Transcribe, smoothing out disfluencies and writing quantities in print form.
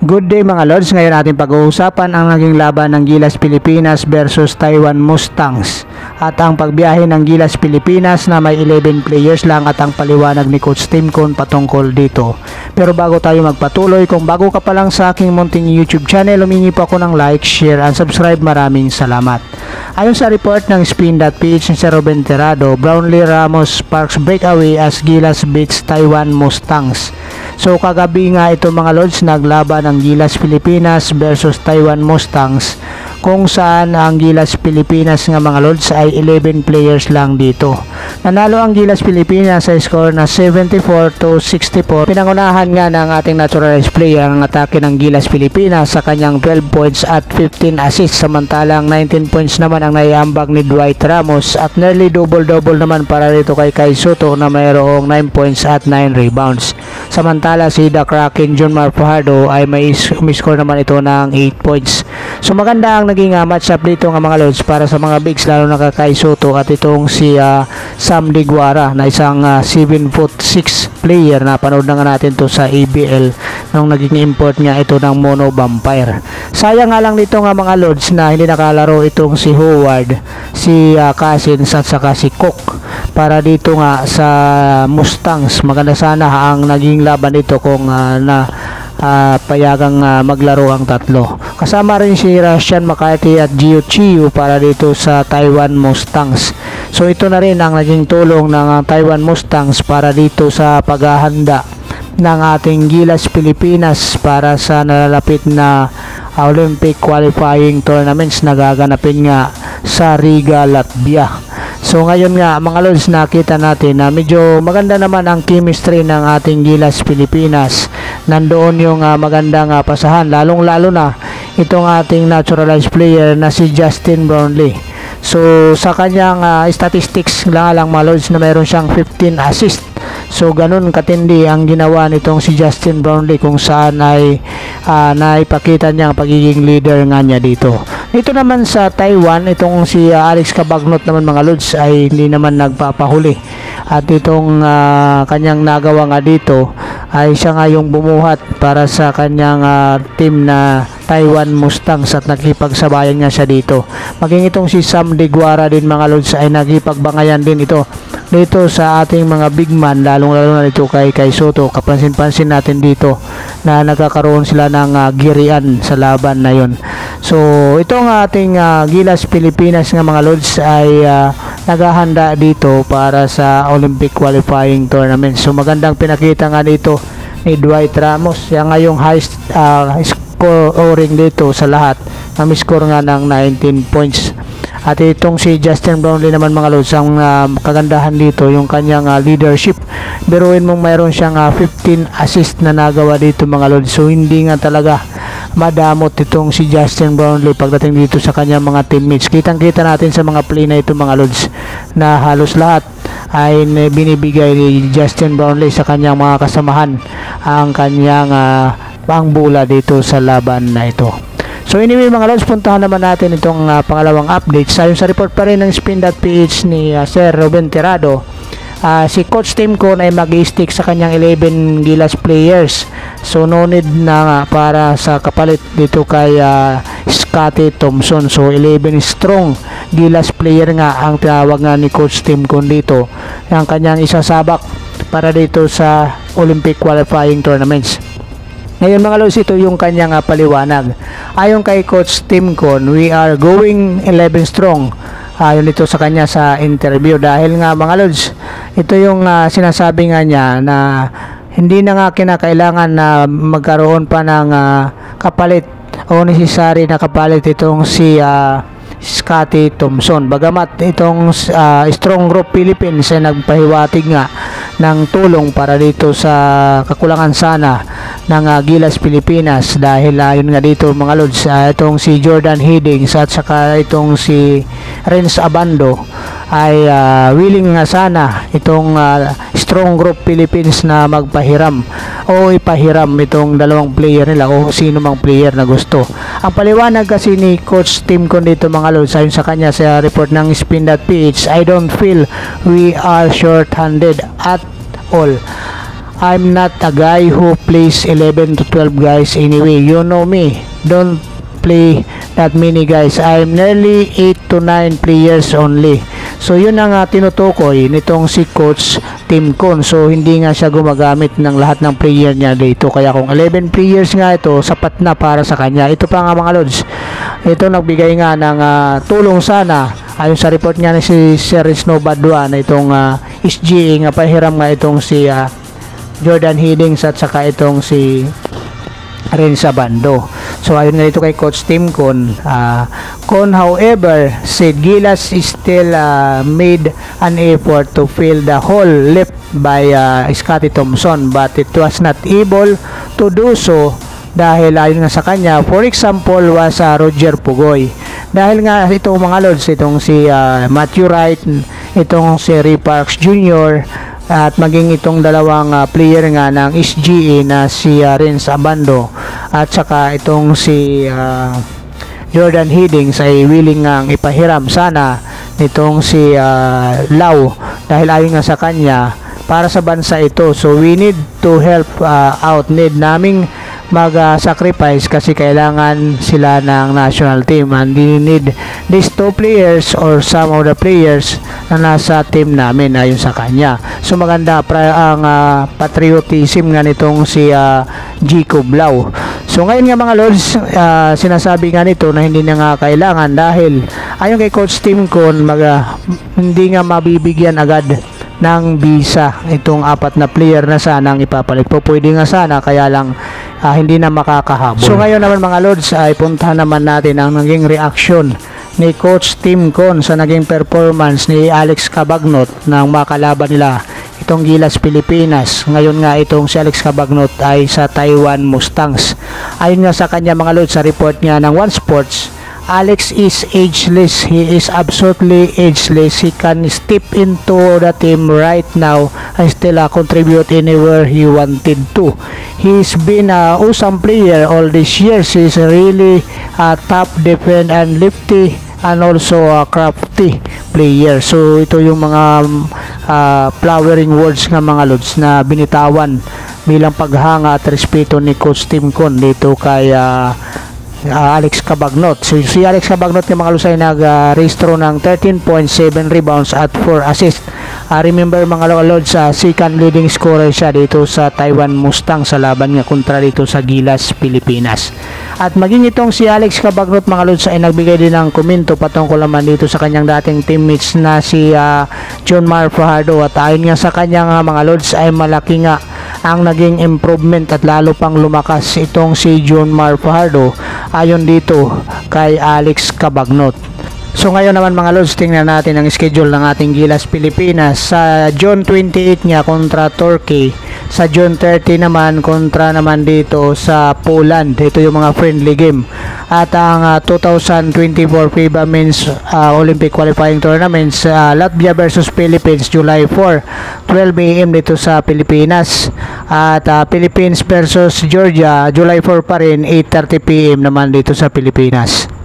Good day mga Lords, ngayon natin pag-uusapan ang naging laban ng Gilas Pilipinas versus Taiwan Mustangs at ang pagbiyahe ng Gilas Pilipinas na may 11 players lang at ang paliwanag ni Coach Tim Con patungkol dito. Pero bago tayo magpatuloy, kung bago ka pa lang sa aking munting YouTube channel, humingi po ako ng like, share and subscribe. Maraming salamat. Ayon sa report ng Spin.ph ni Sir Ruben Tirado, Brownlee Ramos sparks breakaway as Gilas beats Taiwan Mustangs. So kagabi nga ito mga Lords, naglaban ang Gilas Pilipinas versus Taiwan Mustangs, kung saan ang Gilas Pilipinas nga mga Lords ay 11 players lang dito. Nanalo ang Gilas Pilipinas sa score na 74-64. Pinangunahan nga ng ating naturalized player ang atake ng Gilas Pilipinas sa kanyang 12 points at 15 assists, samantalang 19 points naman ang naiambag ni Dwight Ramos at nearly double-double naman para dito kay Kai Soto na mayroong 9 points at 9 rebounds. Samantala si The Kraken Junmar Fajardo ay may score naman ito ng 8 points. So maganda ang naging matchup dito ng mga Lords para sa mga bigs, lalo na kay Soto at itong si Sam Diguara na isang 7'6" player na panood na nga natin to sa ABL nung naging import nga ito ng Mono Vampire. Sayang nga lang dito nga mga Lords na hindi nakalaro itong si Howard, si Cousins at saka si Cook para dito nga sa Mustangs. Maganda sana ang naging laban dito kung payagang maglaro ang tatlo. Kasama rin si Russian McCarthy at Gio Chiu para dito sa Taiwan Mustangs. So ito na rin ang naging tulong ng Taiwan Mustangs para dito sa paghahanda ng ating Gilas Pilipinas para sa nalalapit na Olympic qualifying tournaments na gaganapin nga sa Riga, Latvia. So ngayon nga mga Lords, nakita natin na medyo maganda naman ang chemistry ng ating Gilas Pilipinas. Nandoon yung magandang pasahan, lalong lalo na itong ating naturalized player na si Justin Brownlee. So sa kanyang statistics lang mga Lords na mayroon siyang 15 assists. So ganun katindi ang ginawa nitong si Justin Brownlee, kung saan ay naipakita niya ang pagiging leader nga niya dito. Ito naman sa Taiwan, itong si Alex Cabagnot naman mga Lords ay hindi naman nagpapahuli. At itong kanyang nagawa nga dito ay siya nga yung bumuhat para sa kanyang team na Taiwan Mustangs at nakipagsabayan nga siya dito. Maging itong si Sam Diguara din mga Lords ay nakipagbangayan din ito dito sa ating mga big man, lalong lalo na dito kay Soto. Kapansin-pansin natin dito na nagkakaroon sila ng girian sa laban na yon. So itong ating Gilas Pilipinas nga mga Lords ay naghahanda dito para sa Olympic qualifying tournament. So magandang pinakita nga dito ni Dwight Ramos. Yan nga yung highest scoring dito sa lahat, na may score nga ng 19 points. At itong si Justin Brownlee naman mga Lords, ang kagandahan dito yung kanyang leadership. Biruin mong mayroon siyang 15 assist na nagawa dito mga Lords. So hindi nga talaga madamot itong si Justin Brownlee pagdating dito sa kanyang mga teammates. Kitang-kita natin sa mga play na ito mga Lords na halos lahat ay binibigay ni Justin Brownlee sa kanyang mga kasamahan ang kanyang pangbula dito sa laban na ito. So anyway mga Lords, puntahan naman natin itong pangalawang update. Ayon sa report pa rin ng Spin.ph ni Sir Ruben Tirado, si Coach Tim Con ay mag-stick sa kanyang 11 Gilas players. So no need na para sa kapalit dito kay Scotty Thompson. So 11 strong Gilas player nga ang tinawag nga ni Coach Tim Con dito, ang kanyang isasabak para dito sa Olympic qualifying tournaments. Ngayon mga Lords, ito yung kanyang paliwanag. Ayon kay Coach Tim Con, we are going 11 strong. Ayon ito sa kanya sa interview, dahil nga mga Lords, ito yung sinasabi nga niya na hindi na nga kinakailangan na magkaroon pa ng kapalit o necessary na kapalit itong si Scotty Thompson. Bagamat itong Strong Group Philippines ay nagpahiwatig nga ng tulong para dito sa kakulangan sana ng Gilas Pilipinas, dahil yun nga dito mga Lords, itong si Jordan Hiddings at saka itong si Renz Abando ay willing nga sana itong Strong Group Philippines na magpahiram o ipahiram itong dalawang player nila o sino mang player na gusto. Ang paliwanag kasi ni Coach Tim Con dito mga Lords, ayon sa kanya sa report ng Spin.ph, I don't feel we are short-handed at all. I'm not a guy who plays 11 to 12 guys anyway. You know me. Don't play that many guys. I'm nearly 8 to 9 players only. So yun ang tinutukoy nitong si Coach Tim Con. So hindi nga siya gumagamit ng lahat ng player niya dito. Kaya kung 11 players nga ito, sapat na para sa kanya. Ito pa nga mga lods. Ito nagbigay nga ng tulong sana. Ayon sa report nga ni si Sir Snow Badua na itong SGA nga pahiram nga itong si Jordan Hiddings at saka itong si Renza Bando. So ayon nga dito kay Coach Tim Con, Con however said Gilas still made an effort to fill the hole left by Scottie Thompson, but it was not able to do so dahil ayon nga sa kanya, for example was Roger Pugoy. Dahil nga itong mga lods, itong si Matthew Wright, itong si Ray Parks Jr., at maging itong dalawang player nga ng SGA na si Renz Abando at saka itong si Jordan Hiddings ay willing nga ipahiram sana nitong si Lau dahil ayon nga sa kanya para sa bansa ito. So we need to help out, need naming mag-sacrifice kasi kailangan sila ng national team and we need these two players or some of the players na nasa team namin ayon sa kanya. So maganda ang patriotism nga nitong si Jacob Lau. So ngayon nga mga lords, sinasabi nga nito na hindi na nga kailangan dahil ayon kay Coach Tim Con, hindi nga mabibigyan agad ng visa itong apat na player na sanang ipapalit po. Pwede nga sana kaya lang hindi na makakahabol. So ngayon naman mga lords ay puntahan naman natin ang naging reaction ni Coach Tim Con sa naging performance ni Alex Cabagnot ng makalaban nila itong Gilas Pilipinas. Ngayon nga itong si Alex Cabagnot ay sa Taiwan Mustangs. Ayon nga sa kanya mga lords sa report niya ng One Sports, Alex is ageless. He is absolutely ageless. He can step into the team right now and still contribute anywhere he wanted to. He's been an awesome player all these years. He's really a top defense and lefty and also a crafty player. So ito yung mga flowering words ng mga lods na binitawan bilang paghanga at respeto ni Coach Tim Con dito kay Alex Cabagnot. So, si Alex Cabagnot ng mga lusay nag-restro ng 13.7 rebounds at 4 assists. Remember mga lords, second leading scorer siya dito sa Taiwan Mustang sa laban nga kontra dito sa Gilas Pilipinas. At maging itong si Alex Cabagnot mga lords ay nagbigay din ng komento patungkol naman dito sa kanyang dating teammates na si John Mar Fajardo. At ayon nga sa kanyang mga lords ay malaki nga ang naging improvement at lalo pang lumakas itong si John Mar Fajardo ayon dito kay Alex Cabagnot. So ngayon naman mga lords, tingnan natin ang schedule ng ating Gilas Pilipinas. Sa June 28 niya kontra Turkey, sa June 30 naman kontra naman dito sa Poland. Ito yung mga friendly game. At ang 2024 FIBA Men's Olympic Qualifying Tournaments, Latvia versus Philippines July 4, 12 AM dito sa Pilipinas. At Philippines versus Georgia July 4 pa rin, 8:30 PM naman dito sa Pilipinas.